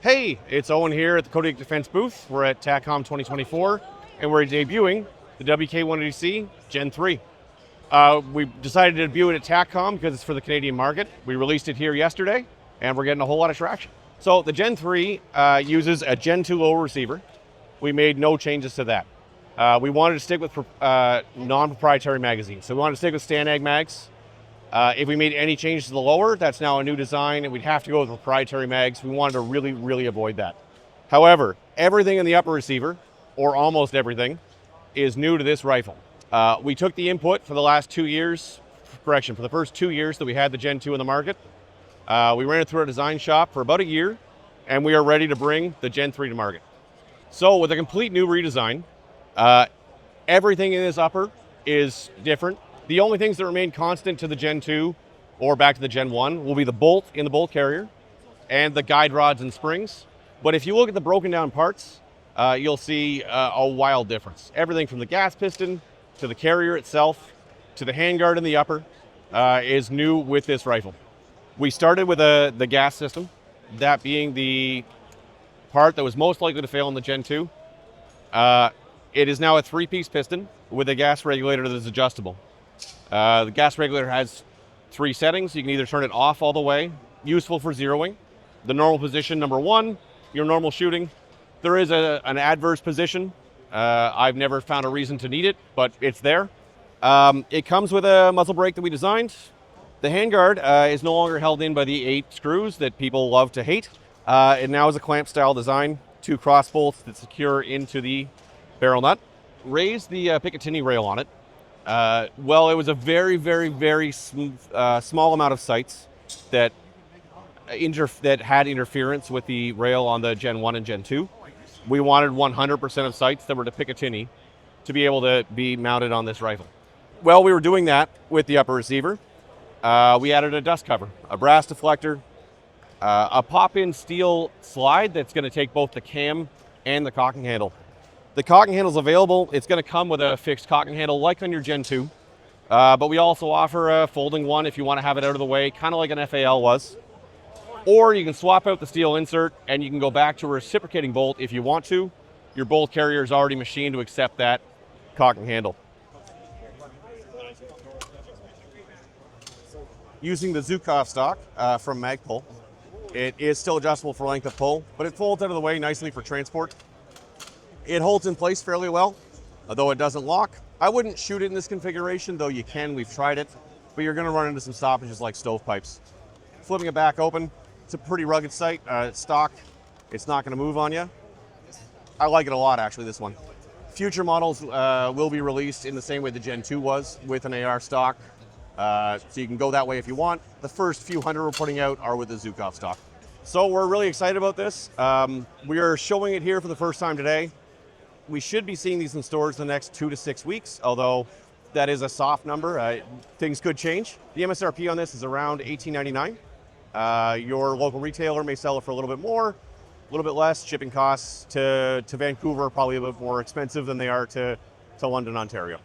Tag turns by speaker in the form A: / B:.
A: Hey, it's Owen here at the Kodiak Defence booth. We're at TACCOM 2024, and we're debuting the WK180C GEN 3. We decided to debut it at TACCOM because it's for the Canadian market. We released it here yesterday, and we're getting a whole lot of traction. So the GEN 3 uses a GEN 2 low receiver. We made no changes to that. We wanted to stick with non-proprietary magazines. So we wanted to stick with StanAg mags. If we made any changes to the lower, that's now a new design, and we'd have to go with proprietary mags. We wanted to really avoid that. However, everything in the upper receiver, or almost everything, is new to this rifle. We took the input for the last 2 years, for the first 2 years that we had the Gen 2 in the market. We ran it through our design shop for about a year, and we are ready to bring the Gen 3 to market. So with a complete new redesign, everything in this upper is different. The only things that remain constant to the Gen 2 or back to the Gen 1 will be the bolt in the bolt carrier and the guide rods and springs. But if you look at the broken down parts, you'll see a wild difference. Everything from the gas piston to the carrier itself to the handguard in the upper is new with this rifle. We started with the gas system, that being the part that was most likely to fail in the Gen 2. It is now a 3-piece piston with a gas regulator that is adjustable. The gas regulator has 3 settings. You can either turn it off all the way, useful for zeroing. The normal position, number 1, your normal shooting. There is an adverse position. I've never found a reason to need it, but it's there. It comes with a muzzle brake that we designed. The handguard is no longer held in by the 8 screws that people love to hate. It now is a clamp style design, 2 cross bolts that secure into the barrel nut. Raised the Picatinny rail on it. Well, it was a very smooth, small amount of sights that had interference with the rail on the Gen 1 and Gen 2. We wanted 100% of sights that were to Picatinny to be able to be mounted on this rifle. Well, we were doing that with the upper receiver. We added a dust cover, a brass deflector, a pop-in steel slide that's going to take both the cam and the cocking handle. The cocking handle is available. It's going to come with a fixed cocking handle like on your Gen 2, but we also offer a folding one if you want to have it out of the way, kind of like an FAL was. Or you can swap out the steel insert and you can go back to a reciprocating bolt if you want to. Your bolt carrier is already machined to accept that cocking handle. Using the Zukov stock from Magpul, it is still adjustable for length of pull, but it folds out of the way nicely for transport. It holds in place fairly well, although it doesn't lock. I wouldn't shoot it in this configuration, though you can, we've tried it, but you're gonna run into some stoppages like stovepipes. Flipping it back open, it's a pretty rugged sight, stock. It's not gonna move on you. I like it a lot, actually, this one. Future models will be released in the same way the Gen 2 was, with an AR stock. So you can go that way if you want. The first few hundred we're putting out are with the Zukov stock. So we're really excited about this. We are showing it here for the first time today. We should be seeing these in stores in the next 2 to 6 weeks, although that is a soft number. Things could change. The MSRP on this is around $18.99. Your local retailer may sell it for a little bit more, a little bit less. Shipping costs to Vancouver are probably a bit more expensive than they are to London, Ontario.